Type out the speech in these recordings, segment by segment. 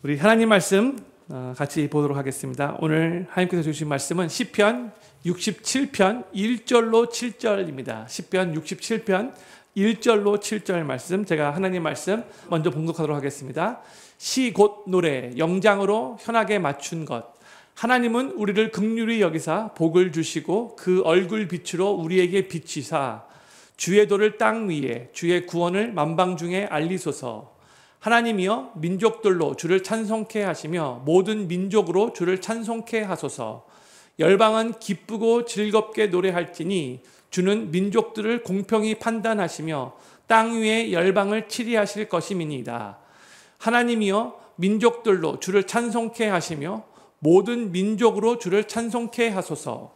우리 하나님 말씀 같이 보도록 하겠습니다. 오늘 하나님께서 주신 말씀은 시편 67편 1절로 7절입니다. 시편 67편 1절로 7절 말씀, 제가 하나님 말씀 먼저 봉독하도록 하겠습니다. 시 곧 노래, 영장으로 현악에 맞춘 것. 하나님은 우리를 긍휼히 여기사 복을 주시고 그 얼굴 빛으로 우리에게 비치사 주의 도를 땅 위에 주의 구원을 만방 중에 알리소서. 하나님이여 민족들로 주를 찬송케 하시며 모든 민족으로 주를 찬송케 하소서. 열방은 기쁘고 즐겁게 노래할지니 주는 민족들을 공평히 판단하시며 땅 위에 열방을 치리하실 것임이니이다. 하나님이여 민족들로 주를 찬송케 하시며 모든 민족으로 주를 찬송케 하소서.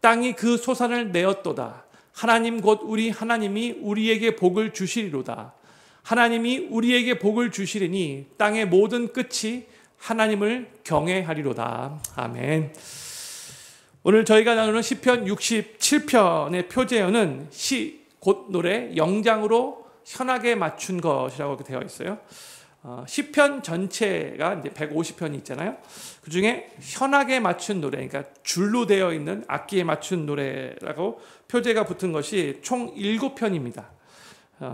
땅이 그 소산을 내었도다. 하나님 곧 우리 하나님이 우리에게 복을 주시리로다. 하나님이 우리에게 복을 주시리니 땅의 모든 끝이 하나님을 경외하리로다. 아멘. 오늘 저희가 나누는 시편 67편의 표제어는 시 곧 노래, 영장으로 현악에 맞춘 것이라고 되어 있어요. 시편 전체가 이제 150편이 있잖아요. 그 중에 현악에 맞춘 노래, 그러니까 줄로 되어 있는 악기에 맞춘 노래라고 표제가 붙은 것이 총 7편입니다.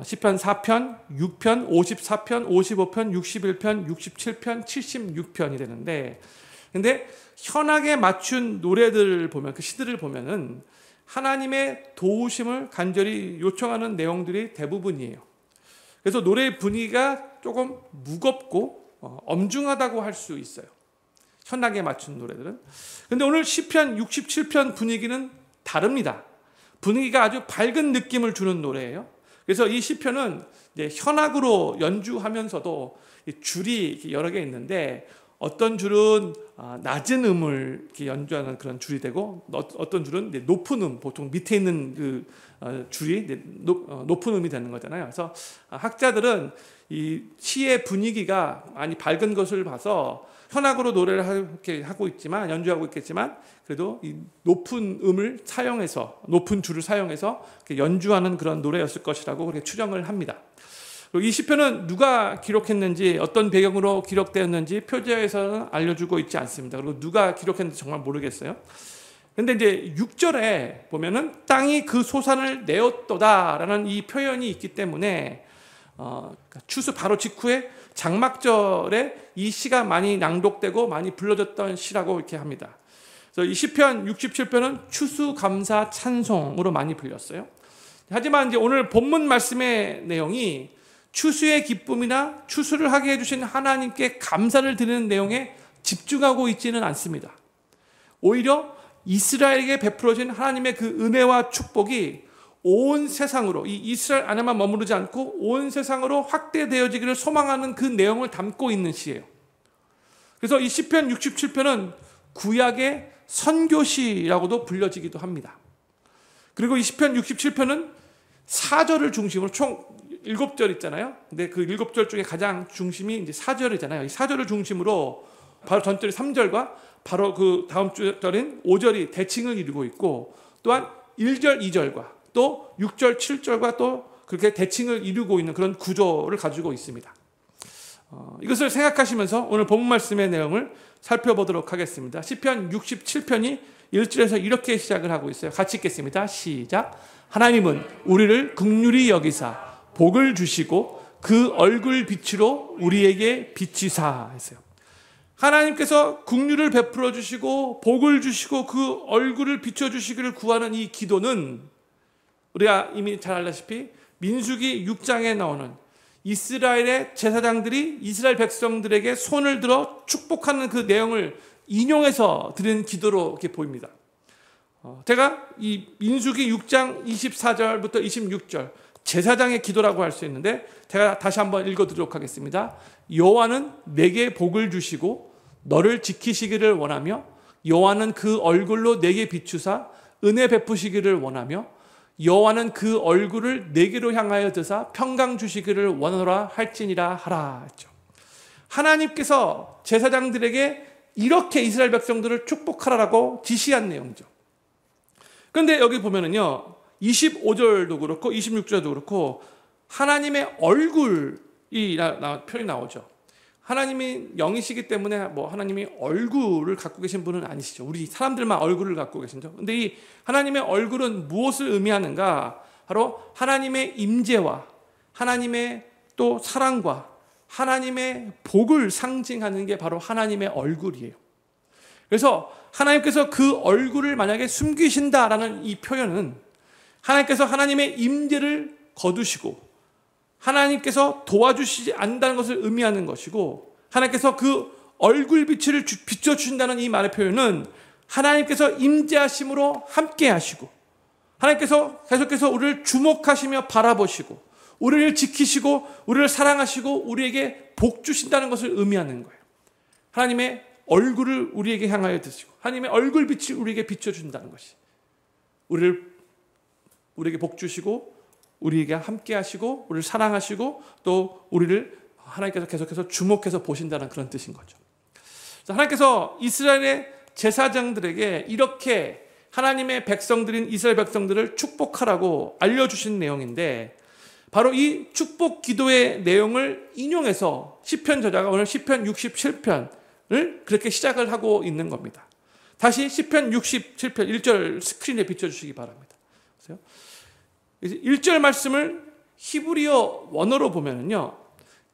시편 4편, 6편, 54편, 55편, 61편, 67편, 76편이 되는데, 근데 현악에 맞춘 노래들을 보면, 그 시들을 보면은 하나님의 도우심을 간절히 요청하는 내용들이 대부분이에요. 그래서 노래의 분위기가 조금 무겁고 엄중하다고 할 수 있어요. 현악에 맞춘 노래들은. 근데 오늘 시편 67편 분위기는 다릅니다. 분위기가 아주 밝은 느낌을 주는 노래예요. 그래서 이 시편은 이제 현악으로 연주하면서도 줄이 여러 개 있는데, 어떤 줄은 낮은 음을 이렇게 연주하는 그런 줄이 되고, 어떤 줄은 높은 음, 보통 밑에 있는 그 줄이 높은 음이 되는 거잖아요. 그래서 학자들은 이 시의 분위기가 많이 밝은 것을 봐서 현악으로 노래를 이렇게 하고 있지만, 연주하고 있겠지만, 그래도 이 높은 음을 사용해서, 높은 줄을 사용해서 연주하는 그런 노래였을 것이라고 그렇게 추정을 합니다. 이 시편은 누가 기록했는지, 어떤 배경으로 기록되었는지 표제에서는 알려주고 있지 않습니다. 그리고 누가 기록했는지 정말 모르겠어요. 근데 이제 6절에 보면은 땅이 그 소산을 내었도다라는 이 표현이 있기 때문에 추수 바로 직후에 장막절에 이 시가 많이 낭독되고 많이 불러졌던 시라고 이렇게 합니다. 그래서 이 시편 67편은 추수감사 찬송으로 많이 불렸어요. 하지만 이제 오늘 본문 말씀의 내용이 추수의 기쁨이나 추수를 하게 해주신 하나님께 감사를 드리는 내용에 집중하고 있지는 않습니다. 오히려 이스라엘에게 베풀어진 하나님의 그 은혜와 축복이 온 세상으로, 이 이스라엘 안에만 머무르지 않고 온 세상으로 확대되어지기를 소망하는 그 내용을 담고 있는 시예요. 그래서 이 시편 67편은 구약의 선교시라고도 불려지기도 합니다. 그리고 이 시편 67편은 4절을 중심으로 총 7절 있잖아요. 근데 그 7절 중에 가장 중심이 이제 4절이잖아요. 이 4절을 중심으로 바로 전절이 3절과 바로 그 다음 절인 5절이 대칭을 이루고 있고, 또한 1절, 2절과 또 6절, 7절과 또 그렇게 대칭을 이루고 있는 그런 구조를 가지고 있습니다. 이것을 생각하시면서 오늘 본문 말씀의 내용을 살펴보도록 하겠습니다. 시편 67편이 1절에서 이렇게 시작을 하고 있어요. 같이 읽겠습니다. 시작. 하나님은 우리를 긍휼히 여기사 복을 주시고 그 얼굴 빛으로 우리에게 비치사 했어요. 하나님께서 긍휼을 베풀어 주시고 복을 주시고 그 얼굴을 비춰 주시기를 구하는 이 기도는 우리가 이미 잘 알다시피 민수기 6장에 나오는 이스라엘의 제사장들이 이스라엘 백성들에게 손을 들어 축복하는 그 내용을 인용해서 드리는 기도로 이렇게 보입니다. 제가 이 민수기 6장 24절부터 26절 제사장의 기도라고 할 수 있는데, 제가 다시 한번 읽어드리도록 하겠습니다. 여호와는 내게 복을 주시고 너를 지키시기를 원하며, 여호와는 그 얼굴로 내게 비추사 은혜 베푸시기를 원하며, 여호와는 그 얼굴을 내게로 향하여 드사 평강 주시기를 원하노라 할지니라 하라 했죠. 하나님께서 제사장들에게 이렇게 이스라엘 백성들을 축복하라라고 지시한 내용이죠. 그런데 여기 보면은요, 25절도 그렇고 26절도 그렇고 하나님의 얼굴이 표현이 나오죠. 하나님이 영이시기 때문에 뭐 하나님이 얼굴을 갖고 계신 분은 아니시죠. 우리 사람들만 얼굴을 갖고 계신죠. 근데 이 하나님의 얼굴은 무엇을 의미하는가? 바로 하나님의 임재와 하나님의 또 사랑과 하나님의 복을 상징하는 게 바로 하나님의 얼굴이에요. 그래서 하나님께서 그 얼굴을 만약에 숨기신다라는 이 표현은 하나님께서 하나님의 임재를 거두시고 하나님께서 도와주시지 않는다는 것을 의미하는 것이고, 하나님께서 그 얼굴빛을 비춰주신다는 이 말의 표현은 하나님께서 임재하심으로 함께 하시고 하나님께서 계속해서 우리를 주목하시며 바라보시고 우리를 지키시고 우리를 사랑하시고 우리에게 복 주신다는 것을 의미하는 거예요. 하나님의 얼굴을 우리에게 향하여 드시고 하나님의 얼굴빛을 우리에게 비춰준다는 것이 우리에게 복 주시고 우리에게 함께 하시고 우리를 사랑하시고 또 우리를 하나님께서 계속해서 주목해서 보신다는 그런 뜻인 거죠. 하나님께서 이스라엘의 제사장들에게 이렇게 하나님의 백성들인 이스라엘 백성들을 축복하라고 알려주신 내용인데, 바로 이 축복 기도의 내용을 인용해서 시편 저자가 오늘 시편 67편을 그렇게 시작을 하고 있는 겁니다. 다시 시편 67편 1절 스크린에 비춰주시기 바랍니다. 1절 말씀을 히브리어 원어로 보면은요,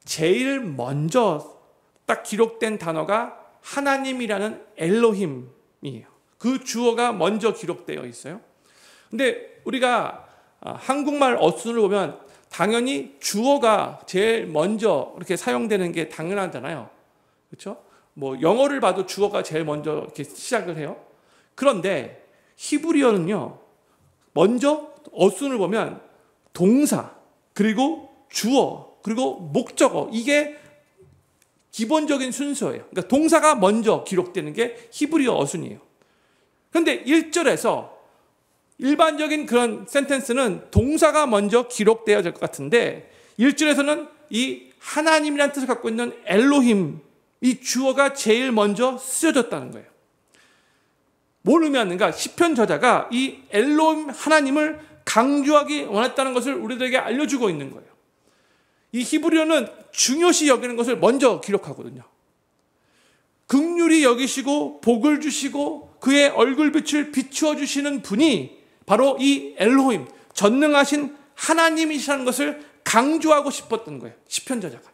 제일 먼저 딱 기록된 단어가 하나님이라는 엘로힘이에요. 그 주어가 먼저 기록되어 있어요. 근데 우리가 한국말 어순을 보면 당연히 주어가 제일 먼저 이렇게 사용되는 게 당연하잖아요. 그렇죠? 뭐 영어를 봐도 주어가 제일 먼저 이렇게 시작을 해요. 그런데 히브리어는요, 먼저 어순을 보면 동사, 그리고 주어, 그리고 목적어, 이게 기본적인 순서예요. 그러니까 동사가 먼저 기록되는 게 히브리어 어순이에요. 그런데 1절에서 일반적인 그런 센텐스는 동사가 먼저 기록되어야 될 것 같은데 1절에서는 이 하나님이라는 뜻을 갖고 있는 엘로힘, 이 주어가 제일 먼저 쓰여졌다는 거예요. 뭘 의미하는가? 시편 저자가 이 엘로힘 하나님을 강조하기 원했다는 것을 우리들에게 알려주고 있는 거예요. 이 히브리어는 중요시 여기는 것을 먼저 기록하거든요. 긍휼히 여기시고 복을 주시고 그의 얼굴빛을 비추어 주시는 분이 바로 이 엘로힘, 전능하신 하나님이시라는 것을 강조하고 싶었던 거예요, 시편 저자가.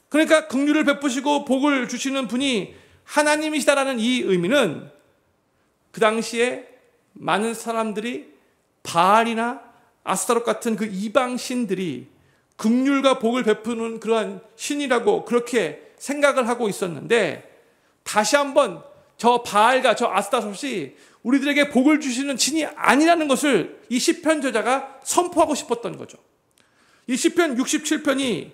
그러니까 긍휼을 베푸시고 복을 주시는 분이 하나님이시다라는 이 의미는 그 당시에 많은 사람들이 바알이나 아스타롯 같은 그 이방 신들이 긍휼과 복을 베푸는 그러한 신이라고 그렇게 생각을 하고 있었는데, 다시 한번 저 바알과 저 아스타롯이 우리들에게 복을 주시는 신이 아니라는 것을 이 시편 저자가 선포하고 싶었던 거죠. 이 시편 67편이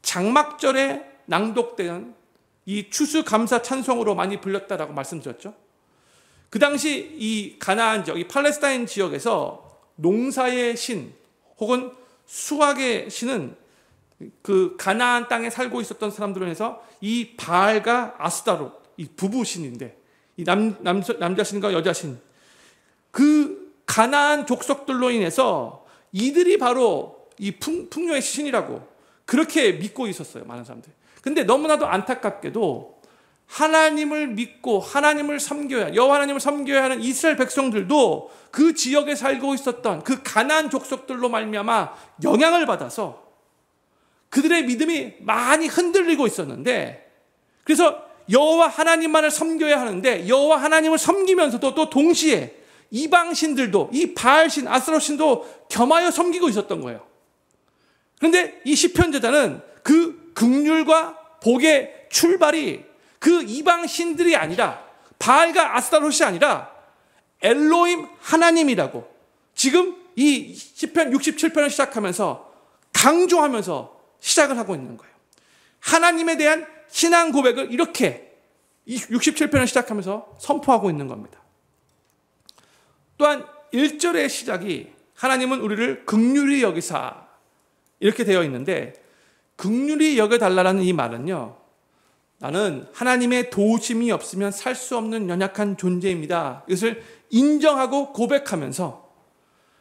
장막절에 낭독된 이 추수감사 찬송으로 많이 불렸다라고 말씀드렸죠. 그 당시 이 가나안 지역, 이 팔레스타인 지역에서 농사의 신 혹은 수확의 신은 그 가나안 땅에 살고 있었던 사람들을 해서 이 바알과 아스타롯, 이 부부 신인데, 이 남자 신과 여자 신, 그 가나안 족속들로 인해서 이들이 바로 이 풍요의 신이라고 그렇게 믿고 있었어요, 많은 사람들이. 근데 너무나도 안타깝게도 하나님을 믿고 하나님을 섬겨야, 여호와 하나님을 섬겨야 하는 이스라엘 백성들도 그 지역에 살고 있었던 그 가나안 족속들로 말미암아 영향을 받아서 그들의 믿음이 많이 흔들리고 있었는데, 그래서 여호와 하나님만을 섬겨야 하는데 여호와 하나님을 섬기면서도 또 동시에 이방신들도, 이 바알신, 아스타롯신도 겸하여 섬기고 있었던 거예요. 그런데 이 시편 저자는 그 긍휼과 복의 출발이 그 이방신들이 아니라, 바알과 아스타롯이 아니라 엘로힘 하나님이라고 지금 이 시편 67편을 시작하면서 강조하면서 시작을 하고 있는 거예요. 하나님에 대한 신앙 고백을 이렇게 이 67편을 시작하면서 선포하고 있는 겁니다. 또한 1절의 시작이 하나님은 우리를 긍휼히 여기사 이렇게 되어 있는데, 긍휼히 여겨달라는 이 말은요, 나는 하나님의 도우심이 없으면 살 수 없는 연약한 존재입니다, 이것을 인정하고 고백하면서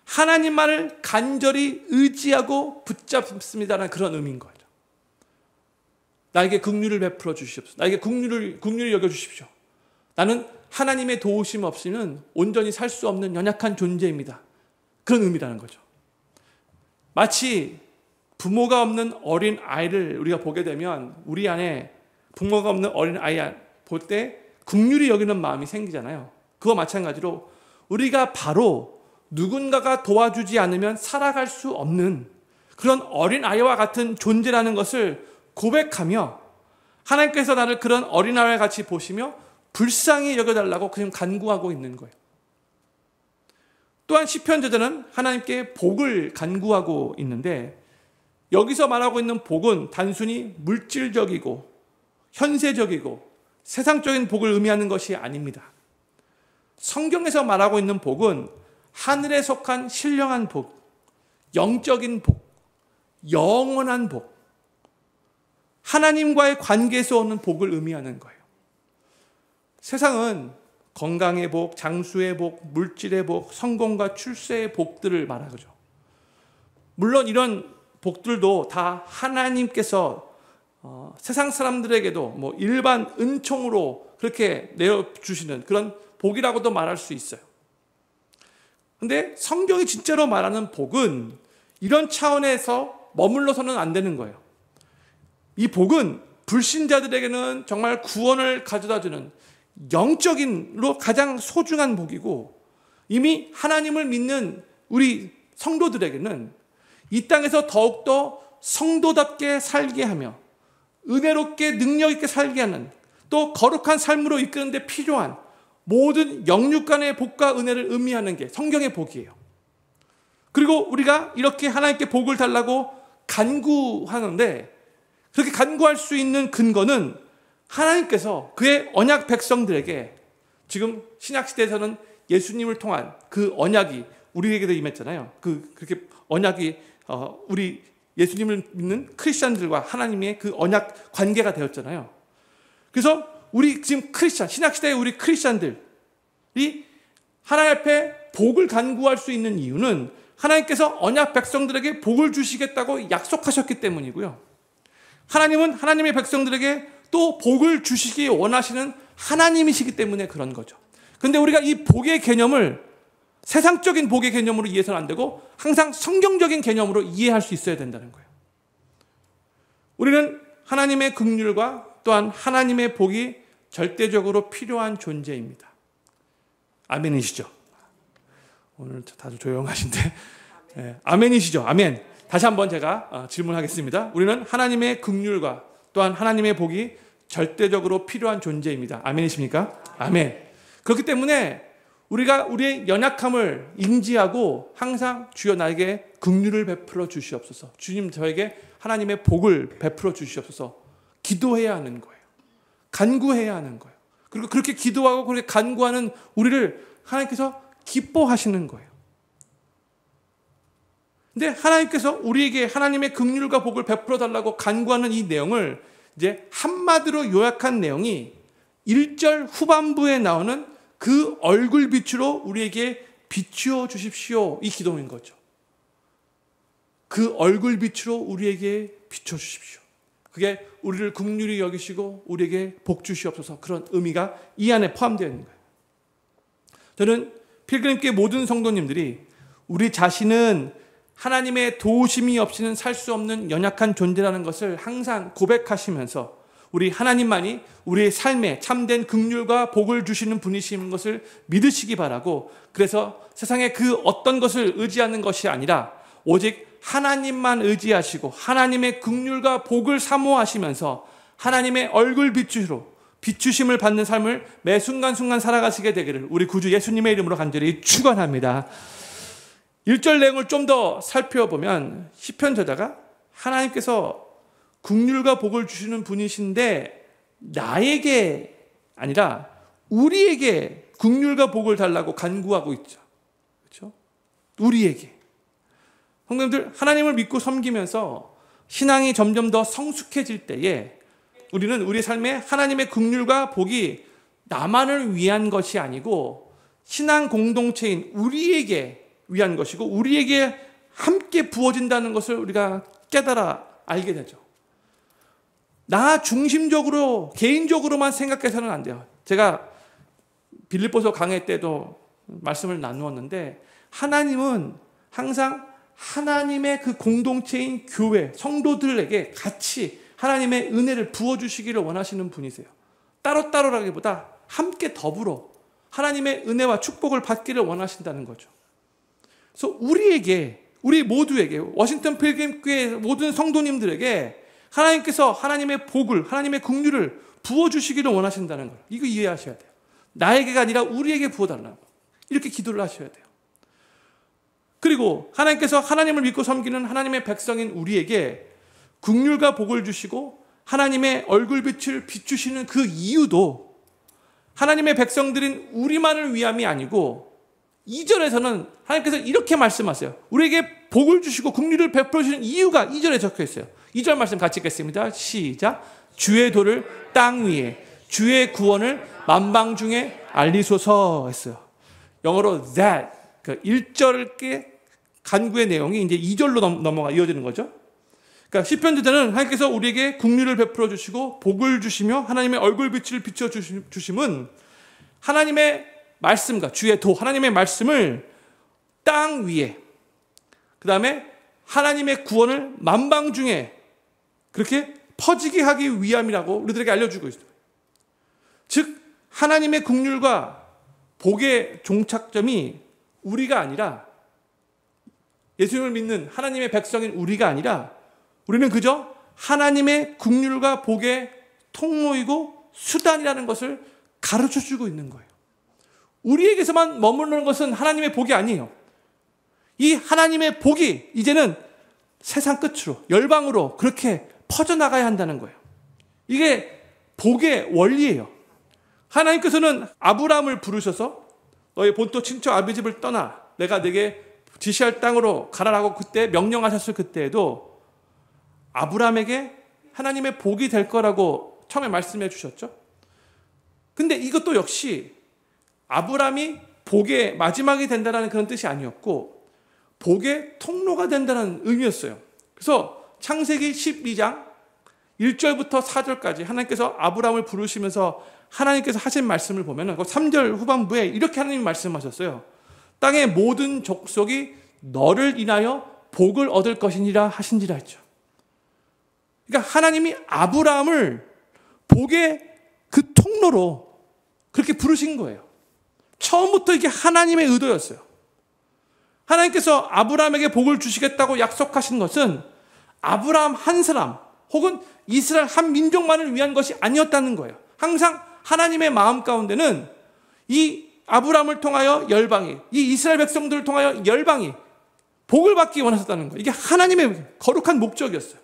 하나님만을 간절히 의지하고 붙잡습니다라는 그런 의미인 거죠. 나에게 긍휼을 베풀어 주시옵소서. 나에게 긍휼히 여겨 주십시오. 나는 하나님의 도우심 없이는 온전히 살 수 없는 연약한 존재입니다. 그런 의미라는 거죠. 마치 부모가 없는 어린 아이를 우리가 보게 되면 우리 안에 부모가 없는 어린 아이 볼 때 긍휼히 여기는 마음이 생기잖아요. 그와 마찬가지로 우리가 바로 누군가가 도와주지 않으면 살아갈 수 없는 그런 어린 아이와 같은 존재라는 것을 고백하며 하나님께서 나를 그런 어린 아이와 같이 보시며 불쌍히 여겨달라고 그냥 간구하고 있는 거예요. 또한 시편 저자는 하나님께 복을 간구하고 있는데 여기서 말하고 있는 복은 단순히 물질적이고 현세적이고 세상적인 복을 의미하는 것이 아닙니다. 성경에서 말하고 있는 복은 하늘에 속한 신령한 복, 영적인 복, 영원한 복, 하나님과의 관계에서 오는 복을 의미하는 거예요. 세상은 건강의 복, 장수의 복, 물질의 복, 성공과 출세의 복들을 말하죠. 물론 이런 복들도 다 하나님께서 세상 사람들에게도 일반 은총으로 그렇게 내어주시는 그런 복이라고도 말할 수 있어요. 근데 성경이 진짜로 말하는 복은 이런 차원에서 머물러서는 안 되는 거예요. 이 복은 불신자들에게는 정말 구원을 가져다주는 영적인로 가장 소중한 복이고 이미 하나님을 믿는 우리 성도들에게는 이 땅에서 더욱더 성도답게 살게 하며 은혜롭게 능력 있게 살게 하는 또 거룩한 삶으로 이끄는 데 필요한 모든 영육간의 복과 은혜를 의미하는 게 성경의 복이에요. 그리고 우리가 이렇게 하나님께 복을 달라고 간구하는데 그렇게 간구할 수 있는 근거는 하나님께서 그의 언약 백성들에게 지금 신약시대에서는 예수님을 통한 그 언약이 우리에게도 임했잖아요. 그렇게 언약이 우리 예수님을 믿는 크리스찬들과 하나님의 그 언약 관계가 되었잖아요. 그래서 우리 지금 신약시대의 우리 크리스찬들이 하나님 앞에 복을 간구할 수 있는 이유는 하나님께서 언약 백성들에게 복을 주시겠다고 약속하셨기 때문이고요. 하나님은 하나님의 백성들에게 또 복을 주시기 원하시는 하나님이시기 때문에 그런 거죠. 그런데 우리가 이 복의 개념을 세상적인 복의 개념으로 이해해서는 안 되고 항상 성경적인 개념으로 이해할 수 있어야 된다는 거예요. 우리는 하나님의 긍휼과 또한 하나님의 복이 절대적으로 필요한 존재입니다. 아멘이시죠? 오늘 다들 조용하신데 아멘이시죠? 아멘. 다시 한번 제가 질문하겠습니다. 우리는 하나님의 긍휼과 또한 하나님의 복이 절대적으로 필요한 존재입니다. 아멘이십니까? 아멘. 그렇기 때문에 우리가 우리의 연약함을 인지하고 항상 주여 나에게 긍휼을 베풀어 주시옵소서. 주님 저에게 하나님의 복을 베풀어 주시옵소서. 기도해야 하는 거예요. 간구해야 하는 거예요. 그리고 그렇게 기도하고 그렇게 간구하는 우리를 하나님께서 기뻐하시는 거예요. 근데 하나님께서 우리에게 하나님의 긍휼과 복을 베풀어 달라고 간구하는 이 내용을 이제 한마디로 요약한 내용이 1절 후반부에 나오는 그 얼굴빛으로 우리에게 비추어 주십시오. 이 기도인 거죠. 그 얼굴빛으로 우리에게 비춰 주십시오. 그게 우리를 긍휼히 여기시고 우리에게 복 주시옵소서. 그런 의미가 이 안에 포함되어 있는 거예요. 저는 필그림교회 모든 성도님들이 우리 자신은 하나님의 도우심이 없이는 살 수 없는 연약한 존재라는 것을 항상 고백하시면서 우리 하나님만이 우리의 삶에 참된 긍휼과 복을 주시는 분이신 것을 믿으시기 바라고, 그래서 세상에 그 어떤 것을 의지하는 것이 아니라 오직 하나님만 의지하시고 하나님의 긍휼과 복을 사모하시면서 하나님의 얼굴 비추심을 받는 삶을 매 순간순간 살아가시게 되기를 우리 구주 예수님의 이름으로 간절히 축원합니다. 1절 내용을 좀 더 살펴보면 시편 저자가 하나님께서 긍휼과 복을 주시는 분이신데 나에게 아니라 우리에게 긍휼과 복을 달라고 간구하고 있죠. 그렇죠? 우리에게. 성도님들, 하나님을 믿고 섬기면서 신앙이 점점 더 성숙해질 때에 우리는 우리 삶에 하나님의 긍휼과 복이 나만을 위한 것이 아니고 신앙 공동체인 우리에게 위한 것이고 우리에게 함께 부어진다는 것을 우리가 깨달아 알게 되죠. 나 중심적으로 개인적으로만 생각해서는 안 돼요. 제가 빌립보서 강해 때도 말씀을 나누었는데 하나님은 항상 하나님의 그 공동체인 교회, 성도들에게 같이 하나님의 은혜를 부어주시기를 원하시는 분이세요. 따로따로라기보다 함께 더불어 하나님의 은혜와 축복을 받기를 원하신다는 거죠. 그래서 우리 모두에게, 워싱턴 필그림교회 모든 성도님들에게 하나님께서 하나님의 복을, 하나님의 긍휼을 부어주시기를 원하신다는 거예요. 이거 이해하셔야 돼요. 나에게가 아니라 우리에게 부어달라고. 이렇게 기도를 하셔야 돼요. 그리고 하나님께서 하나님을 믿고 섬기는 하나님의 백성인 우리에게 긍휼과 복을 주시고 하나님의 얼굴빛을 비추시는 그 이유도 하나님의 백성들인 우리만을 위함이 아니고 2절에서는 하나님께서 이렇게 말씀하세요. 우리에게 복을 주시고 긍휼을 베풀어 주시는 이유가 2절에 적혀 있어요. 2절 말씀 같이 읽겠습니다. 시작. 주의 도를 땅 위에, 주의 구원을 만방 중에 알리소서 했어요. 영어로 that, 그 1절의 간구의 내용이 이제 2절로 넘어가 이어지는 거죠. 그러니까 시편 저자는 하나님께서 우리에게 긍휼을 베풀어 주시고 복을 주시며 하나님의 얼굴빛을 비춰 주심은 하나님의 말씀과 주의 도, 하나님의 말씀을 땅 위에, 그 다음에 하나님의 구원을 만방 중에 그렇게 퍼지게 하기 위함이라고 우리들에게 알려주고 있어요. 즉 하나님의 긍휼과 복의 종착점이 우리가 아니라, 예수님을 믿는 하나님의 백성인 우리가 아니라 우리는 그저 하나님의 긍휼과 복의 통로이고 수단이라는 것을 가르쳐주고 있는 거예요. 우리에게서만 머무르는 것은 하나님의 복이 아니에요. 이 하나님의 복이 이제는 세상 끝으로, 열방으로 그렇게 퍼져나가야 한다는 거예요. 이게 복의 원리예요. 하나님께서는 아브라함을 부르셔서 너의 본토 친척 아비 집을 떠나 내가 네게 지시할 땅으로 가라라고 그때 명령하셨을 그때에도 아브라함에게 하나님의 복이 될 거라고 처음에 말씀해 주셨죠. 근데 이것도 역시 아브라함이 복의 마지막이 된다는 그런 뜻이 아니었고 복의 통로가 된다는 의미였어요. 그래서 창세기 12장 1절부터 4절까지 하나님께서 아브라함을 부르시면서 하나님께서 하신 말씀을 보면 그 3절 후반부에 이렇게 하나님이 말씀하셨어요. 땅의 모든 족속이 너를 인하여 복을 얻을 것이니라 하신지라 했죠. 그러니까 하나님이 아브라함을 복의 그 통로로 그렇게 부르신 거예요. 처음부터 이게 하나님의 의도였어요. 하나님께서 아브라함에게 복을 주시겠다고 약속하신 것은 아브라함 한 사람 혹은 이스라엘 한 민족만을 위한 것이 아니었다는 거예요. 항상 하나님의 마음 가운데는 이 아브라함을 통하여 열방이, 이 이스라엘 백성들을 통하여 열방이 복을 받기 원하셨다는 거예요. 이게 하나님의 거룩한 목적이었어요.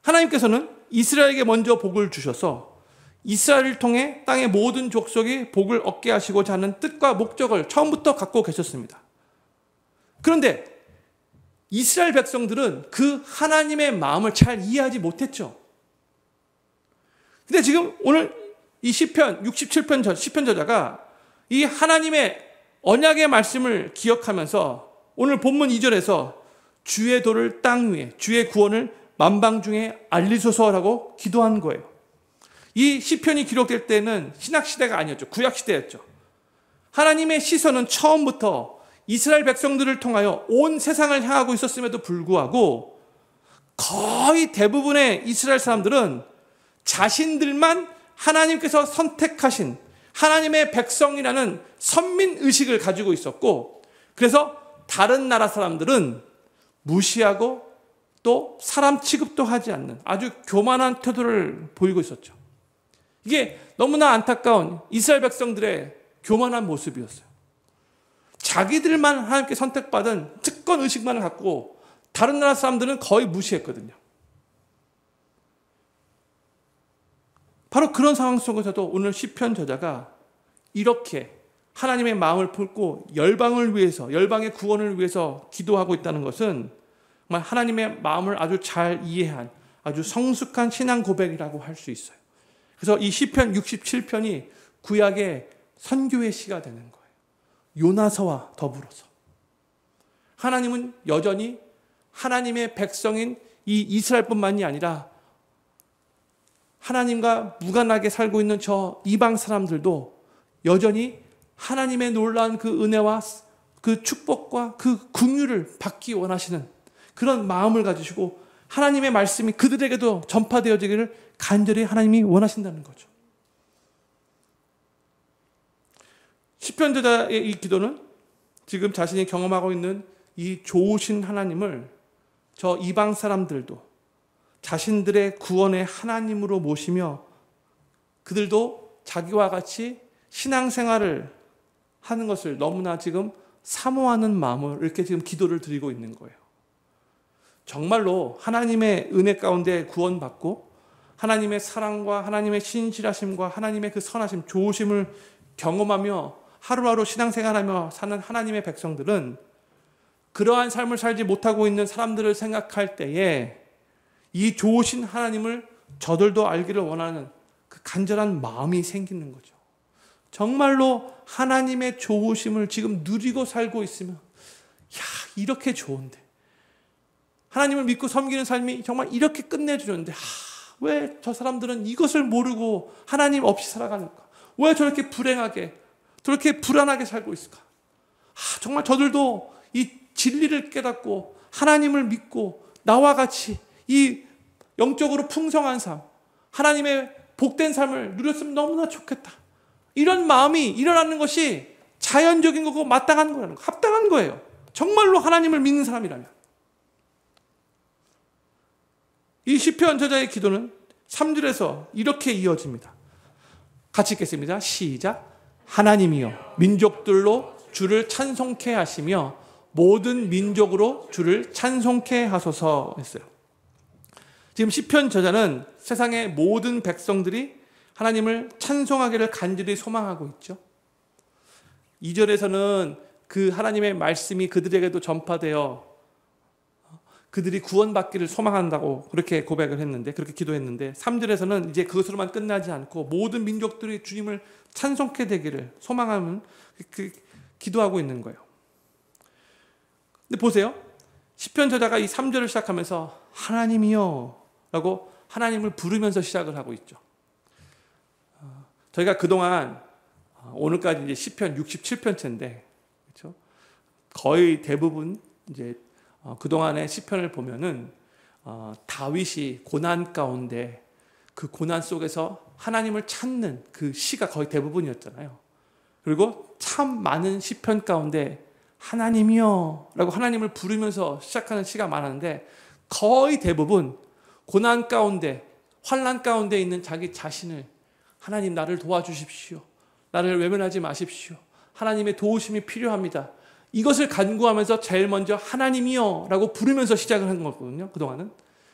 하나님께서는 이스라엘에게 먼저 복을 주셔서 이스라엘을 통해 땅의 모든 족속이 복을 얻게 하시고자 하는 뜻과 목적을 처음부터 갖고 계셨습니다. 그런데 이스라엘 백성들은 그 하나님의 마음을 잘 이해하지 못했죠. 근데 지금 오늘 이 시편 67편 시편 저자가 이 하나님의 언약의 말씀을 기억하면서 오늘 본문 2절에서 주의 도를 땅 위에, 주의 구원을 만방 중에 알리소서라고 기도한 거예요. 이 시편이 기록될 때는 신약 시대가 아니었죠. 구약 시대였죠. 하나님의 시선은 처음부터 이스라엘 백성들을 통하여 온 세상을 향하고 있었음에도 불구하고 거의 대부분의 이스라엘 사람들은 자신들만 하나님께서 선택하신 하나님의 백성이라는 선민의식을 가지고 있었고, 그래서 다른 나라 사람들은 무시하고 또 사람 취급도 하지 않는 아주 교만한 태도를 보이고 있었죠. 이게 너무나 안타까운 이스라엘 백성들의 교만한 모습이었어요. 자기들만 하나님께 선택받은 특권 의식만을 갖고 다른 나라 사람들은 거의 무시했거든요. 바로 그런 상황 속에서도 오늘 시편 저자가 이렇게 하나님의 마음을 품고 열방을 위해서, 열방의 구원을 위해서 기도하고 있다는 것은 정말 하나님의 마음을 아주 잘 이해한 아주 성숙한 신앙 고백이라고 할 수 있어요. 그래서 이 시편 67편이 구약의 선교의 시가 되는 거예요. 요나서와 더불어서 하나님은 여전히 하나님의 백성인 이 이스라엘뿐만이 아니라 하나님과 무관하게 살고 있는 저 이방 사람들도 여전히 하나님의 놀라운 그 은혜와 그 축복과 그 긍휼을 받기 원하시는 그런 마음을 가지시고 하나님의 말씀이 그들에게도 전파되어지기를 간절히 하나님이 원하신다는 거죠. 시편 저자의 이 기도는 지금 자신이 경험하고 있는 이 좋으신 하나님을 저 이방 사람들도 자신들의 구원의 하나님으로 모시며 그들도 자기와 같이 신앙생활을 하는 것을 너무나 지금 사모하는 마음을 이렇게 지금 기도를 드리고 있는 거예요. 정말로 하나님의 은혜 가운데 구원받고 하나님의 사랑과 하나님의 신실하심과 하나님의 그 선하심, 좋으심을 경험하며 하루하루 신앙생활하며 사는 하나님의 백성들은 그러한 삶을 살지 못하고 있는 사람들을 생각할 때에 이 좋으신 하나님을 저들도 알기를 원하는 그 간절한 마음이 생기는 거죠. 정말로 하나님의 좋으심을 지금 누리고 살고 있으면 이렇게 좋은데 하나님을 믿고 섬기는 삶이 정말 이렇게 끝내주는데 왜 저 사람들은 이것을 모르고 하나님 없이 살아가는가? 왜 저렇게 불행하게 저렇게 불안하게 살고 있을까? 정말 저들도 이 진리를 깨닫고 하나님을 믿고 나와 같이 이 영적으로 풍성한 삶, 하나님의 복된 삶을 누렸으면 너무나 좋겠다. 이런 마음이 일어나는 것이 자연적인 거고 마땅한 거라는 거, 합당한 거예요. 정말로 하나님을 믿는 사람이라면. 이 시편 저자의 기도는 3절에서 이렇게 이어집니다. 같이 읽겠습니다. 시작. 하나님이여 민족들로 주를 찬송케 하시며 모든 민족으로 주를 찬송케 하소서 했어요. 지금 시편 저자는 세상의 모든 백성들이 하나님을 찬송하기를 간절히 소망하고 있죠. 2절에서는 그 하나님의 말씀이 그들에게도 전파되어 그들이 구원받기를 소망한다고 그렇게 고백을 했는데, 그렇게 기도했는데 3절에서는 이제 그것으로만 끝나지 않고 모든 민족들이 주님을 찬송케 되기를 소망하는 기도하고 있는 거예요. 근데 보세요. 시편 저자가 이 3절을 시작하면서 하나님이여 라고 하나님을 부르면서 시작을 하고 있죠. 저희가 그동안 오늘까지 이제 시편 67편째인데 그렇죠? 거의 대부분 이제 그동안의 시편을 보면은 다윗이 고난 가운데 그 고난 속에서 하나님을 찾는 그 시가 거의 대부분이었잖아요. 그리고 참 많은 시편 가운데 하나님이여 라고 하나님을 부르면서 시작하는 시가 많았는데 거의 대부분 고난 가운데 환난 가운데 있는 자기 자신을 하나님 나를 도와주십시오. 나를 외면하지 마십시오. 하나님의 도우심이 필요합니다. 이것을 간구하면서 제일 먼저 하나님이여 라고 부르면서 시작을 한 거거든요. 그동안은.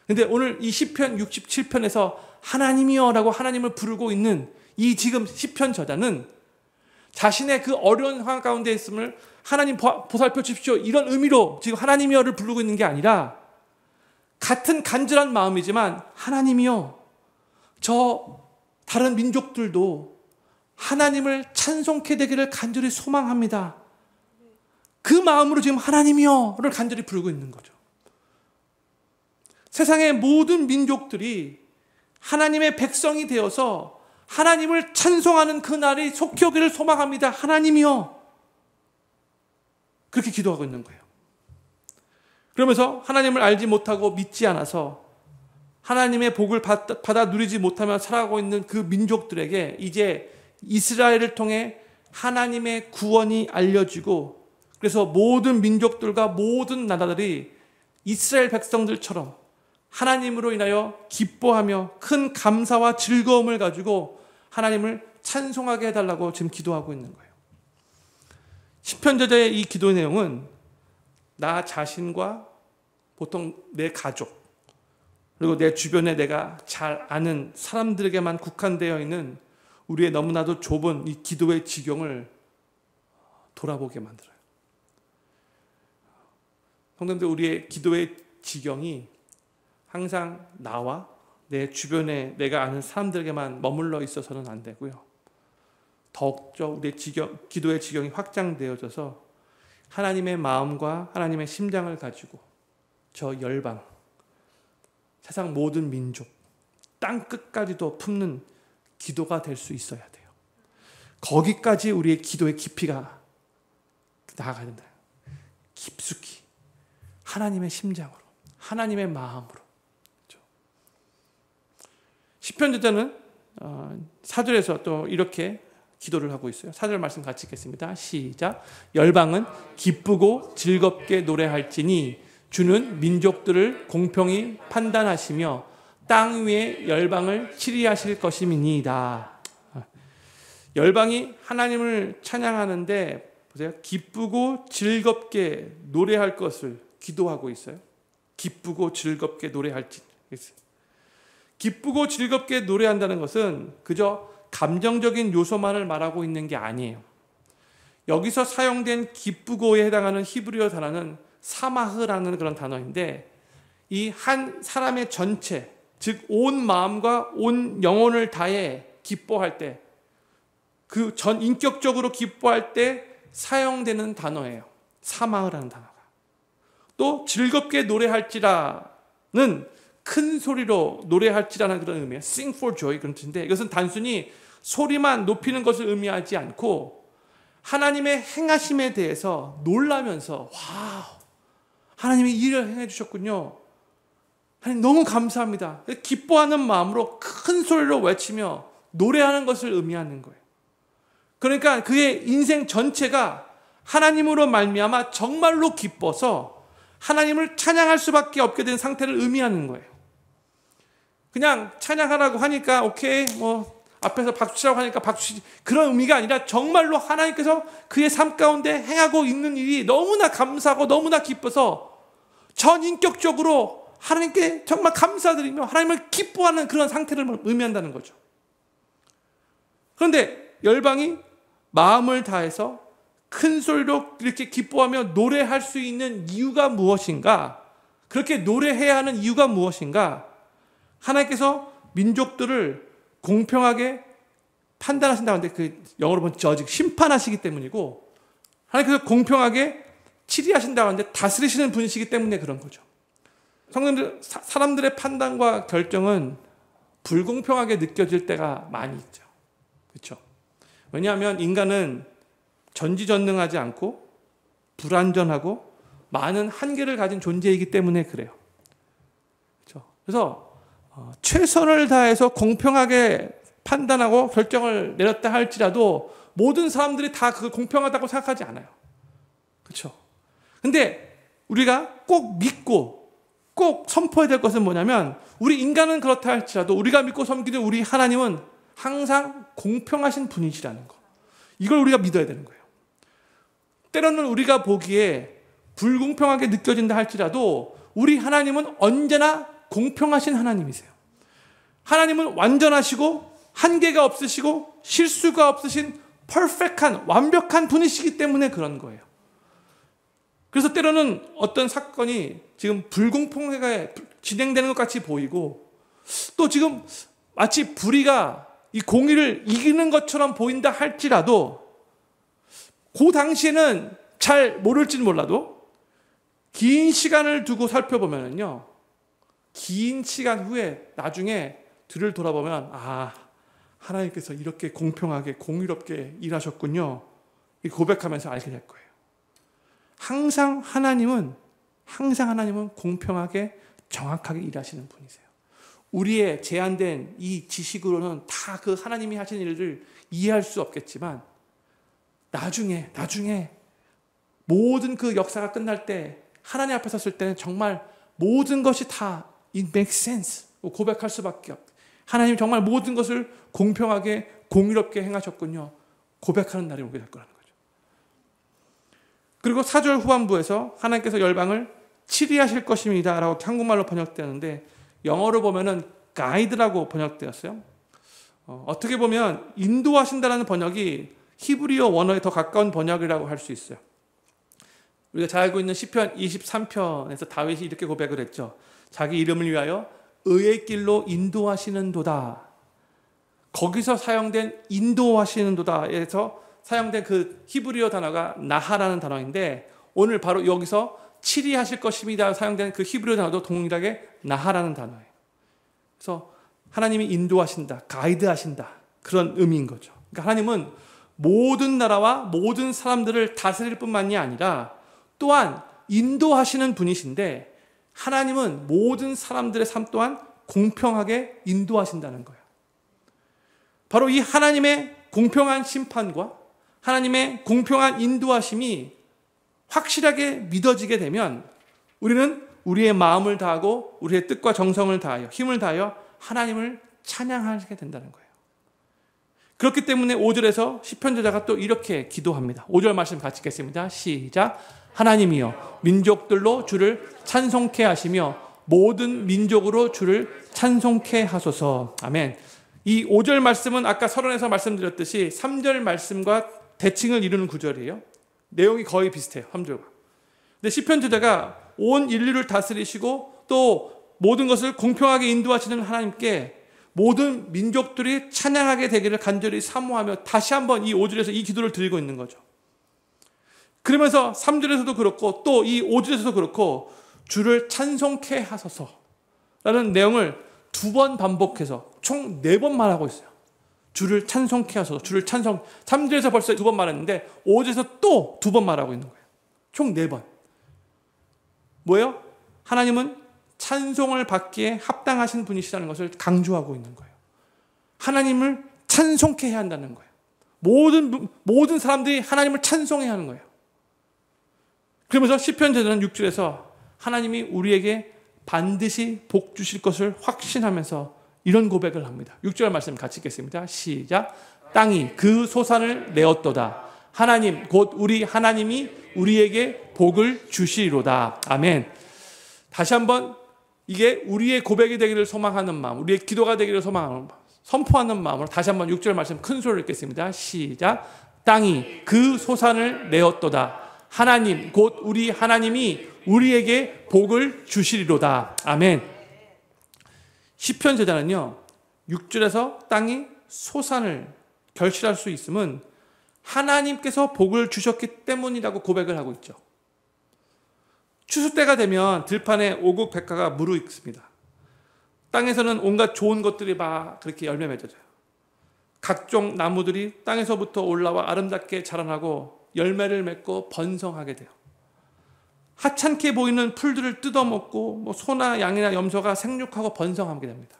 근데 오늘 이 시편 67편에서 하나님이여 라고 하나님을 부르고 있는 이 지금 시편 저자는 자신의 그 어려운 상황 가운데 있음을 하나님 보살펴 주십시오 이런 의미로 지금 하나님이여를 부르고 있는 게 아니라 같은 간절한 마음이지만 하나님이여 저 다른 민족들도 하나님을 찬송케 되기를 간절히 소망합니다. 그 마음으로 지금 하나님이여를 간절히 부르고 있는 거죠. 세상의 모든 민족들이 하나님의 백성이 되어서 하나님을 찬송하는 그 날이 속히 오기를 소망합니다. 하나님이여. 그렇게 기도하고 있는 거예요. 그러면서 하나님을 알지 못하고 믿지 않아서 하나님의 복을 받아 누리지 못하며 살아가고 있는 그 민족들에게 이제 이스라엘을 통해 하나님의 구원이 알려지고 그래서 모든 민족들과 모든 나라들이 이스라엘 백성들처럼 하나님으로 인하여 기뻐하며 큰 감사와 즐거움을 가지고 하나님을 찬송하게 해달라고 지금 기도하고 있는 거예요. 시편 저자의 이 기도 내용은 나 자신과 보통 내 가족 그리고 내 주변에 내가 잘 아는 사람들에게만 국한되어 있는 우리의 너무나도 좁은 이 기도의 지경을 돌아보게 만들어요. 성도님들, 우리의 기도의 지경이 항상 나와 내 주변에 내가 아는 사람들에게만 머물러 있어서는 안 되고요. 더욱더 우리의 기도의 지경이 확장되어져서 하나님의 마음과 하나님의 심장을 가지고 저 열방, 세상 모든 민족, 땅 끝까지도 품는 기도가 될 수 있어야 돼요. 거기까지 우리의 기도의 깊이가 나아가야 된다. 깊숙이 하나님의 심장으로, 하나님의 마음으로. 그렇죠? 시편 저자는 4절에서 또 이렇게 기도를 하고 있어요. 4절 말씀 같이 읽겠습니다. 시작. 열방은 기쁘고 즐겁게 노래할지니 주는 민족들을 공평히 판단하시며 땅 위에 열방을 치리하실 것임이니이다. 열방이 하나님을 찬양하는데 보세요. 기쁘고 즐겁게 노래할 것을 기도하고 있어요. 기쁘고 즐겁게 노래할지. 기쁘고 즐겁게 노래한다는 것은 그저 감정적인 요소만을 말하고 있는 게 아니에요. 여기서 사용된 기쁘고에 해당하는 히브리어 단어는 사마흐라는 그런 단어인데 이 한 사람의 전체, 즉 온 마음과 온 영혼을 다해 기뻐할 때, 그 전 인격적으로 기뻐할 때 사용되는 단어예요. 사마흐라는 단어가. 또 즐겁게 노래할지라는 큰 소리로 노래할지라는 그런 의미예요. Sing for joy 그런 뜻인데 이것은 단순히 소리만 높이는 것을 의미하지 않고 하나님의 행하심에 대해서 놀라면서 와우, 하나님이 이 일을 행해 주셨군요. 하나님 너무 감사합니다. 기뻐하는 마음으로 큰 소리로 외치며 노래하는 것을 의미하는 거예요. 그러니까 그의 인생 전체가 하나님으로 말미암아 정말로 기뻐서 하나님을 찬양할 수밖에 없게 된 상태를 의미하는 거예요. 그냥 찬양하라고 하니까 오케이 뭐 앞에서 박수치라고 하니까 박수치지, 그런 의미가 아니라 정말로 하나님께서 그의 삶 가운데 행하고 있는 일이 너무나 감사하고 너무나 기뻐서 전인격적으로 하나님께 정말 감사드리며 하나님을 기뻐하는 그런 상태를 의미한다는 거죠. 그런데 열방이 마음을 다해서 큰 소리로 이렇게 기뻐하며 노래할 수 있는 이유가 무엇인가? 그렇게 노래해야 하는 이유가 무엇인가? 하나님께서 민족들을 공평하게 판단하신다는데 그 영어로 보면 저지 심판하시기 때문이고, 하나님께서 공평하게 치리하신다고 하는데 다스리시는 분이시기 때문에 그런 거죠. 성도님들, 사람들의 판단과 결정은 불공평하게 느껴질 때가 많이 있죠. 그렇죠? 왜냐하면 인간은 전지전능하지 않고 불완전하고 많은 한계를 가진 존재이기 때문에 그래요. 그렇죠? 그래서 최선을 다해서 공평하게 판단하고 결정을 내렸다 할지라도 모든 사람들이 다 그걸 공평하다고 생각하지 않아요. 그렇죠? 근데 우리가 꼭 믿고 꼭 선포해야 될 것은 뭐냐면, 우리 인간은 그렇다 할지라도 우리가 믿고 섬기는 우리 하나님은 항상 공평하신 분이시라는 거, 이걸 우리가 믿어야 되는 거예요. 때로는 우리가 보기에 불공평하게 느껴진다 할지라도 우리 하나님은 언제나 공평하신 하나님이세요. 하나님은 완전하시고 한계가 없으시고 실수가 없으신 퍼펙트한 완벽한 분이시기 때문에 그런 거예요. 그래서 때로는 어떤 사건이 지금 불공평하게 진행되는 것 같이 보이고, 또 지금 마치 불의가 이 공의를 이기는 것처럼 보인다 할지라도 그 당시에는 잘 모를지는 몰라도 긴 시간을 두고 살펴보면요, 긴 시간 후에 나중에 뒤를 돌아보면 하나님께서 이렇게 공평하게 공의롭게 일하셨군요, 이 고백하면서 알게 될 거예요. 항상 하나님은 공평하게 정확하게 일하시는 분이세요. 우리의 제한된 이 지식으로는 다 그 하나님이 하신 일을 이해할 수 없겠지만 나중에 모든 그 역사가 끝날 때 하나님 앞에 섰을 때는 정말 모든 것이 다 it makes sense 고백할 수밖에 없어요. 하나님이 정말 모든 것을 공평하게 공의롭게 행하셨군요, 고백하는 날이 오게 될 거라는 거죠. 그리고 4절 후반부에서 하나님께서 열방을 치리하실 것입니다 라고 한국말로 번역되는데 영어로 보면은 가이드라고 번역되었어요. 어떻게 보면 인도하신다라는 번역이 히브리어 원어에 더 가까운 번역이라고 할 수 있어요. 우리가 잘 알고 있는 시편 23편에서 다윗이 이렇게 고백을 했죠. 자기 이름을 위하여 의의 길로 인도하시는 도다. 거기서 사용된 인도하시는 도다에서 사용된 그 히브리어 단어가 나하라는 단어인데, 오늘 바로 여기서 치리하실 것입니다 사용된 그 히브리어 단어도 동일하게 나하라는 단어예요. 그래서 하나님이 인도하신다, 가이드하신다, 그런 의미인 거죠. 그러니까 하나님은 모든 나라와 모든 사람들을 다스릴 뿐만이 아니라 또한 인도하시는 분이신데, 하나님은 모든 사람들의 삶 또한 공평하게 인도하신다는 거예요. 바로 이 하나님의 공평한 심판과 하나님의 공평한 인도하심이 확실하게 믿어지게 되면 우리는 우리의 마음을 다하고 우리의 뜻과 정성을 다하여 힘을 다하여 하나님을 찬양하게 된다는 거예요. 그렇기 때문에 5절에서 시편 저자가 또 이렇게 기도합니다. 5절 말씀 같이 읽겠습니다. 시작. 하나님이여 민족들로 주를 찬송케 하시며 모든 민족으로 주를 찬송케 하소서. 아멘. 이 5절 말씀은 아까 서론에서 말씀드렸듯이 3절 말씀과 대칭을 이루는 구절이에요. 내용이 거의 비슷해요. 3절과. 근데 시편 저자가 온 인류를 다스리시고 또 모든 것을 공평하게 인도하시는 하나님께 모든 민족들이 찬양하게 되기를 간절히 사모하며 다시 한번 이 5절에서 이 기도를 드리고 있는 거죠. 그러면서 3절에서도 그렇고 또 이 5절에서도 그렇고 주를 찬송케 하소서라는 내용을 2번 반복해서 총 4번 말하고 있어요. 주를 찬송케 하소서, 주를 찬송. 3절에서 벌써 2번 말했는데 5절에서 또 2번 말하고 있는 거예요. 총 4번. 뭐예요? 하나님은 찬송을 받기에 합당하신 분이시라는 것을 강조하고 있는 거예요. 하나님을 찬송케 해야 한다는 거예요. 모든 사람들이 하나님을 찬송해야 하는 거예요. 그러면서 시편 저자는 6절에서 하나님이 우리에게 반드시 복 주실 것을 확신하면서 이런 고백을 합니다. 6절 말씀 같이 읽겠습니다. 시작. 땅이 그 소산을 내었도다. 하나님 곧 우리 하나님이 우리에게 복을 주시리로다. 아멘. 다시 한번 이게 우리의 고백이 되기를 소망하는 마음, 우리의 기도가 되기를 소망하는 마음, 선포하는 마음으로 다시 한번 6절 말씀 큰 소리로 읽겠습니다. 시작. 땅이 그 소산을 내었도다. 하나님 곧 우리 하나님이 우리에게 복을 주시리로다. 아멘. 시편 저자는요 6절에서 땅이 소산을 결실할 수 있음은 하나님께서 복을 주셨기 때문이라고 고백을 하고 있죠. 추수 때가 되면 들판에 오곡 백화가 무르익습니다. 땅에서는 온갖 좋은 것들이 막 그렇게 열매 맺어져요. 각종 나무들이 땅에서부터 올라와 아름답게 자라나고 열매를 맺고 번성하게 돼요. 하찮게 보이는 풀들을 뜯어먹고 소나 양이나 염소가 생육하고 번성하게 됩니다.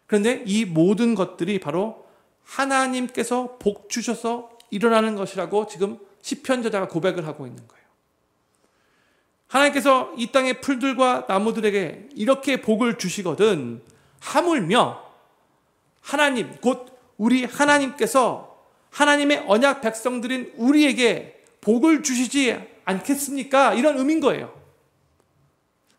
그런데 이 모든 것들이 바로 하나님께서 복 주셔서 일어나는 것이라고 지금 시편 저자가 고백을 하고 있는 거예요. 하나님께서 이 땅의 풀들과 나무들에게 이렇게 복을 주시거든 하물며 하나님 곧 우리 하나님께서 하나님의 언약 백성들인 우리에게 복을 주시지 않겠습니까? 이런 의미인 거예요.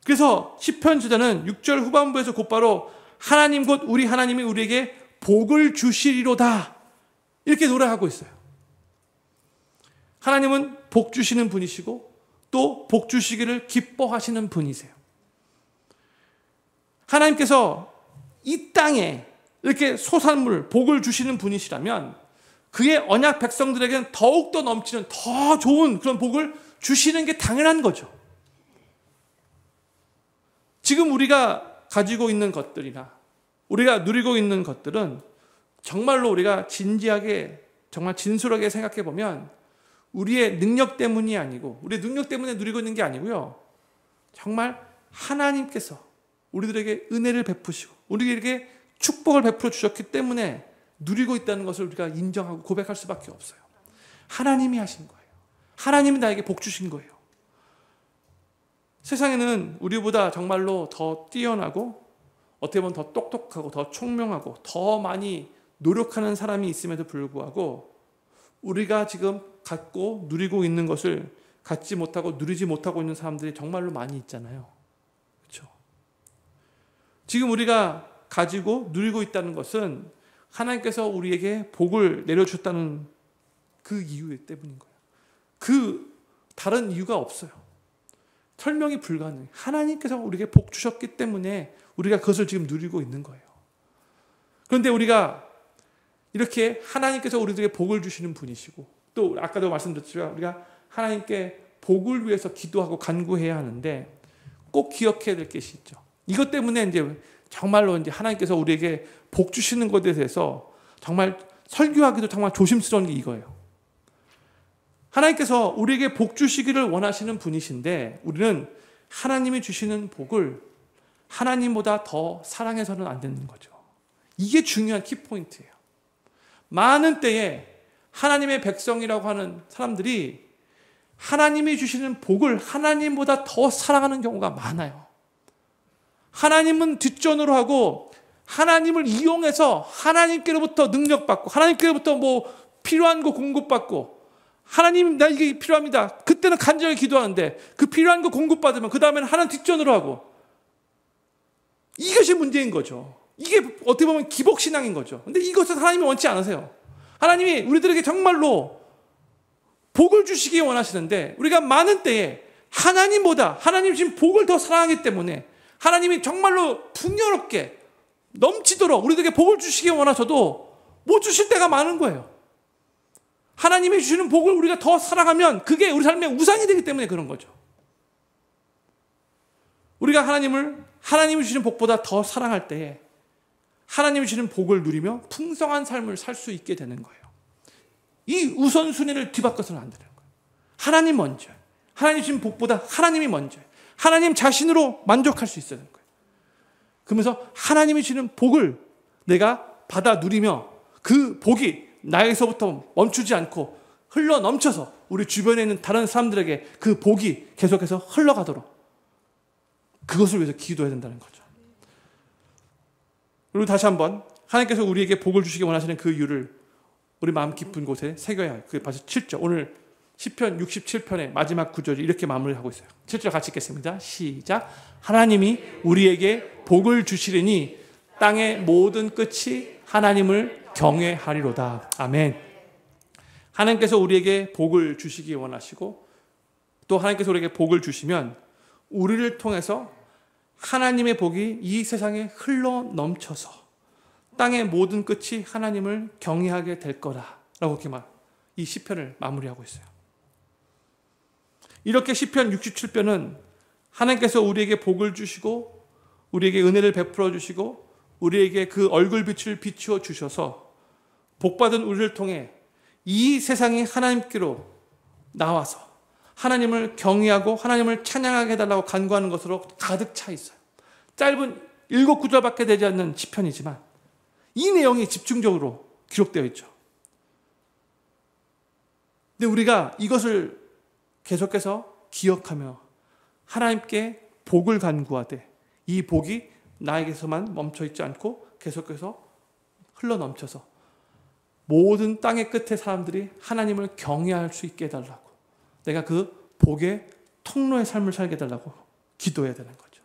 그래서 시편 저자는 6절 후반부에서 곧바로 하나님 곧 우리 하나님이 우리에게 복을 주시리로다 이렇게 노래하고 있어요. 하나님은 복 주시는 분이시고 또 복 주시기를 기뻐하시는 분이세요. 하나님께서 이 땅에 이렇게 소산물, 복을 주시는 분이시라면 그의 언약 백성들에게는 더욱더 넘치는 더 좋은 그런 복을 주시는 게 당연한 거죠. 지금 우리가 가지고 있는 것들이나 우리가 누리고 있는 것들은 정말로 우리가 진지하게 정말 진솔하게 생각해 보면 우리의 능력 때문이 아니고 우리의 능력 때문에 누리고 있는 게 아니고요. 정말 하나님께서 우리들에게 은혜를 베푸시고 우리에게 축복을 베풀어 주셨기 때문에 누리고 있다는 것을 우리가 인정하고 고백할 수밖에 없어요. 하나님이 하신 거예요. 하나님이 나에게 복 주신 거예요. 세상에는 우리보다 정말로 더 뛰어나고 어떻게 보면 더 똑똑하고 더 총명하고 더 많이 노력하는 사람이 있음에도 불구하고 우리가 지금 갖고 누리고 있는 것을 갖지 못하고 누리지 못하고 있는 사람들이 정말로 많이 있잖아요. 그렇죠? 지금 우리가 가지고 누리고 있다는 것은 하나님께서 우리에게 복을 내려주셨다는 그 이유 때문인 거예요. 그 다른 이유가 없어요. 설명이 불가능해요. 하나님께서 우리에게 복 주셨기 때문에 우리가 그것을 지금 누리고 있는 거예요. 그런데 우리가 이렇게 하나님께서 우리들에게 복을 주시는 분이시고 또 아까도 말씀드렸지만 우리가 하나님께 복을 위해서 기도하고 간구해야 하는데 꼭 기억해야 될 것이 있죠. 이것 때문에 이제 정말로 이제 하나님께서 우리에게 복 주시는 것에 대해서 정말 설교하기도 정말 조심스러운 게 이거예요. 하나님께서 우리에게 복 주시기를 원하시는 분이신데 우리는 하나님이 주시는 복을 하나님보다 더 사랑해서는 안 되는 거죠. 이게 중요한 키포인트예요. 많은 때에 하나님의 백성이라고 하는 사람들이 하나님이 주시는 복을 하나님보다 더 사랑하는 경우가 많아요. 하나님은 뒷전으로 하고 하나님을 이용해서 하나님께로부터 능력받고 하나님께로부터 뭐 필요한 거 공급받고 하나님 나 이게 필요합니다. 그때는 간절히 기도하는데 그 필요한 거 공급받으면 그 다음에는 하나님 뒷전으로 하고 이것이 문제인 거죠. 이게 어떻게 보면 기복신앙인 거죠. 근데 이것을 하나님이 원치 않으세요. 하나님이 우리들에게 정말로 복을 주시기 원하시는데 우리가 많은 때에 하나님보다 하나님 지금 복을 더 사랑하기 때문에 하나님이 정말로 풍요롭게 넘치도록 우리들에게 복을 주시기 원하셔도 못 주실 때가 많은 거예요. 하나님이 주시는 복을 우리가 더 사랑하면 그게 우리 삶의 우상이 되기 때문에 그런 거죠. 우리가 하나님이 주시는 복보다 더 사랑할 때에 하나님이 주시는 복을 누리며 풍성한 삶을 살 수 있게 되는 거예요. 이 우선순위를 뒤바꿔서는 안 되는 거예요. 하나님 먼저. 하나님 주신 복보다 하나님이 먼저. 하나님 자신으로 만족할 수 있어야 되는 거예요. 그러면서 하나님이 주시는 복을 내가 받아 누리며 그 복이 나에게서부터 멈추지 않고 흘러 넘쳐서 우리 주변에 있는 다른 사람들에게 그 복이 계속해서 흘러가도록 그것을 위해서 기도해야 된다는 거죠. 그리고 다시 한번 하나님께서 우리에게 복을 주시기 원하시는 그 이유를 우리 마음 깊은 곳에 새겨야 해요. 그게 바로 7절. 오늘 시편 67편의 마지막 구절이 이렇게 마무리하고 있어요. 7절 같이 읽겠습니다. 시작. 하나님이 우리에게 복을 주시리니 땅의 모든 끝이 하나님을 경외하리로다. 아멘. 하나님께서 우리에게 복을 주시기 원하시고 또 하나님께서 우리에게 복을 주시면 우리를 통해서 하나님의 복이 이 세상에 흘러 넘쳐서 땅의 모든 끝이 하나님을 경외하게 될 거라라고 이렇게 이 시편을 마무리하고 있어요. 이렇게 시편 67편은 하나님께서 우리에게 복을 주시고 우리에게 은혜를 베풀어 주시고 우리에게 그 얼굴빛을 비추어 주셔서 복받은 우리를 통해 이 세상이 하나님께로 나와서 하나님을 경외하고 하나님을 찬양하게 해달라고 간구하는 것으로 가득 차 있어요. 짧은 7구절밖에 되지 않는 시편이지만 이 내용이 집중적으로 기록되어 있죠. 근데 우리가 이것을 계속해서 기억하며 하나님께 복을 간구하되 이 복이 나에게서만 멈춰있지 않고 계속해서 흘러넘쳐서 모든 땅의 끝에 사람들이 하나님을 경외할 수 있게 해달라고 내가 그 복의 통로의 삶을 살게 해달라고 기도해야 되는 거죠.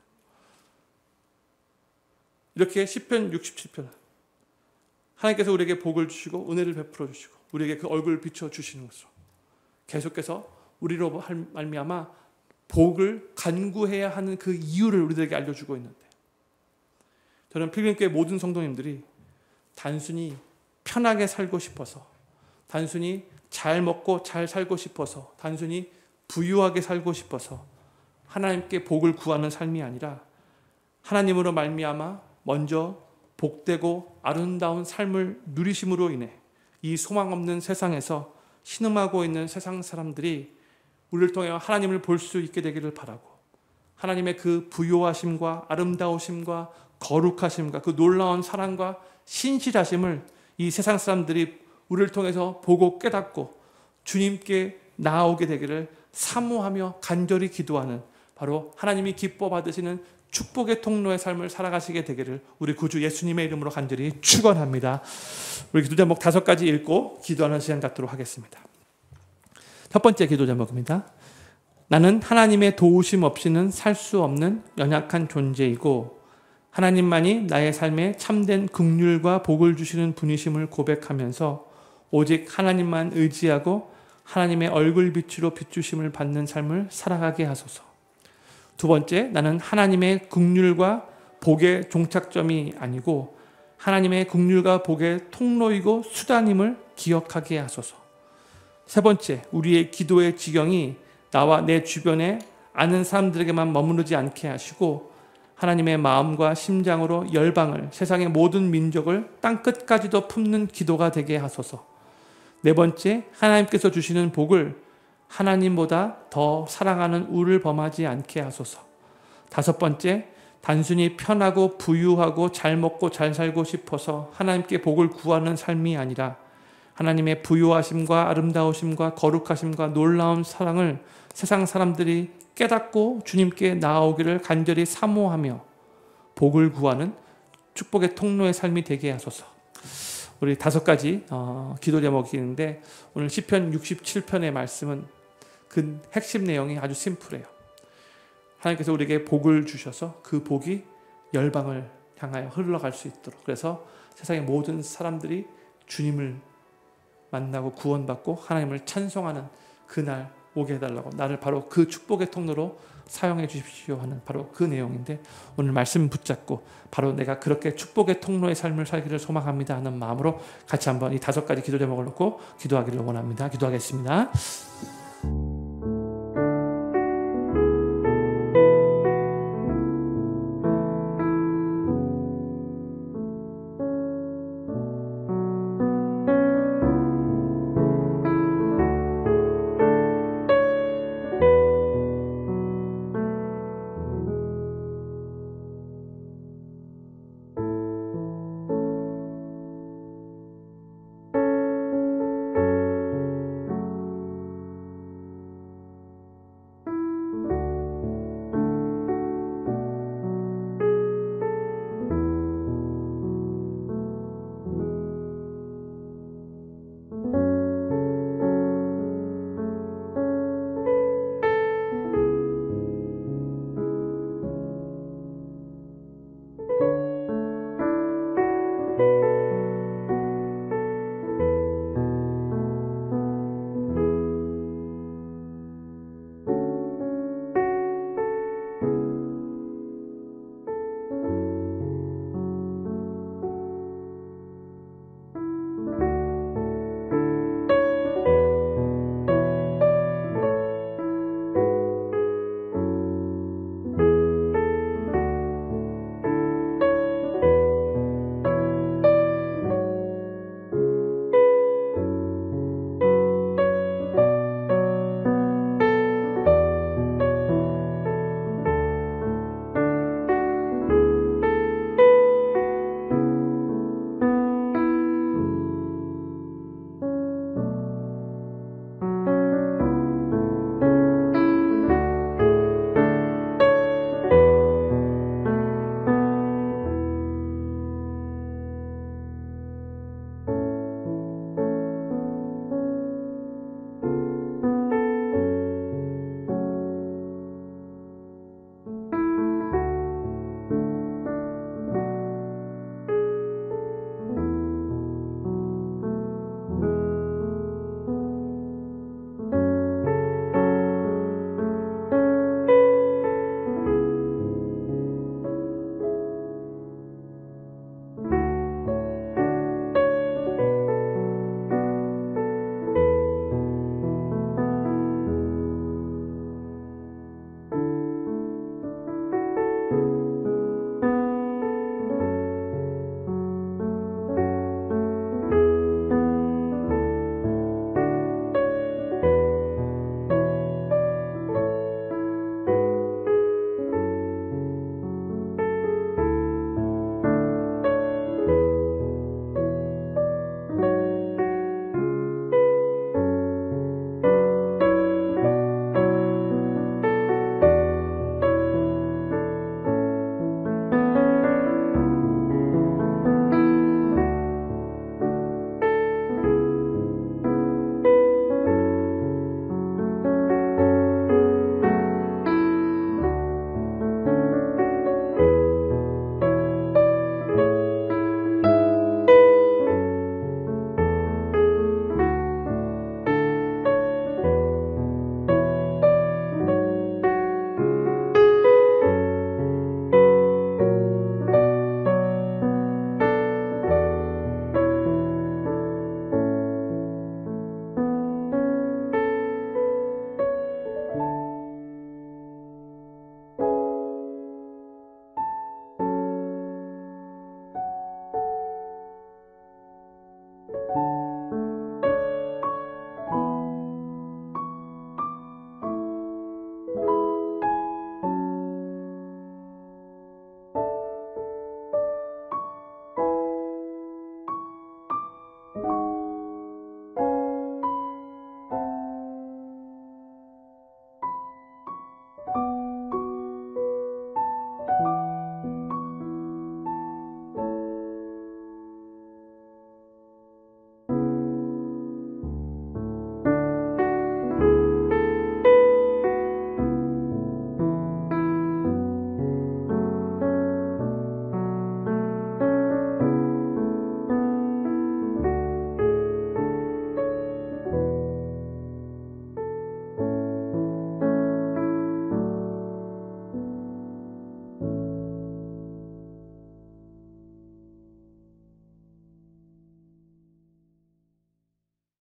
이렇게 시편 67편 하나님께서 우리에게 복을 주시고 은혜를 베풀어 주시고 우리에게 그 얼굴을 비춰 주시는 것으로 계속해서 우리로 말미암아 복을 간구해야 하는 그 이유를 우리들에게 알려주고 있는데 저는 필름교회 모든 성도님들이 단순히 편하게 살고 싶어서 단순히 잘 먹고 잘 살고 싶어서 단순히 부유하게 살고 싶어서 하나님께 복을 구하는 삶이 아니라 하나님으로 말미암아 먼저 복되고 아름다운 삶을 누리심으로 인해 이 소망 없는 세상에서 신음하고 있는 세상 사람들이 우리를 통해 하나님을 볼 수 있게 되기를 바라고 하나님의 그 부요하심과 아름다우심과 거룩하심과 그 놀라운 사랑과 신실하심을 이 세상 사람들이 우리를 통해서 보고 깨닫고 주님께 나아오게 되기를 사모하며 간절히 기도하는 바로 하나님이 기뻐 받으시는 축복의 통로의 삶을 살아가시게 되기를 우리 구주 예수님의 이름으로 간절히 축원합니다. 우리 기도 제목 5가지 읽고 기도하는 시간 갖도록 하겠습니다. 첫 번째 기도 제목입니다. 나는 하나님의 도우심 없이는 살 수 없는 연약한 존재이고 하나님만이 나의 삶에 참된 긍휼과 복을 주시는 분이심을 고백하면서 오직 하나님만 의지하고 하나님의 얼굴 빛으로 비추심을 받는 삶을 살아가게 하소서. 두 번째, 나는 하나님의 긍휼과 복의 종착점이 아니고 하나님의 긍휼과 복의 통로이고 수단임을 기억하게 하소서. 세 번째, 우리의 기도의 지경이 나와 내 주변에 아는 사람들에게만 머무르지 않게 하시고 하나님의 마음과 심장으로 열방을, 세상의 모든 민족을 땅끝까지도 품는 기도가 되게 하소서. 네 번째, 하나님께서 주시는 복을 하나님보다 더 사랑하는 우를 범하지 않게 하소서. 다섯 번째, 단순히 편하고 부유하고 잘 먹고 잘 살고 싶어서 하나님께 복을 구하는 삶이 아니라 하나님의 부유하심과 아름다우심과 거룩하심과 놀라운 사랑을 세상 사람들이 깨닫고 주님께 나아오기를 간절히 사모하며 복을 구하는 축복의 통로의 삶이 되게 하소서. 우리 다섯 가지 기도 제목이 있는데 오늘 시편 67편의 말씀은 그 핵심 내용이 아주 심플해요. 하나님께서 우리에게 복을 주셔서 그 복이 열방을 향하여 흘러갈 수 있도록, 그래서 세상의 모든 사람들이 주님을 만나고 구원받고 하나님을 찬송하는 그날 오게 해달라고, 나를 바로 그 축복의 통로로 사용해 주십시오 하는 바로 그 내용인데, 오늘 말씀 붙잡고 바로 내가 그렇게 축복의 통로의 삶을 살기를 소망합니다 하는 마음으로 같이 한번 이 다섯 가지 기도 제목을 놓고 기도하기를 원합니다. 기도하겠습니다.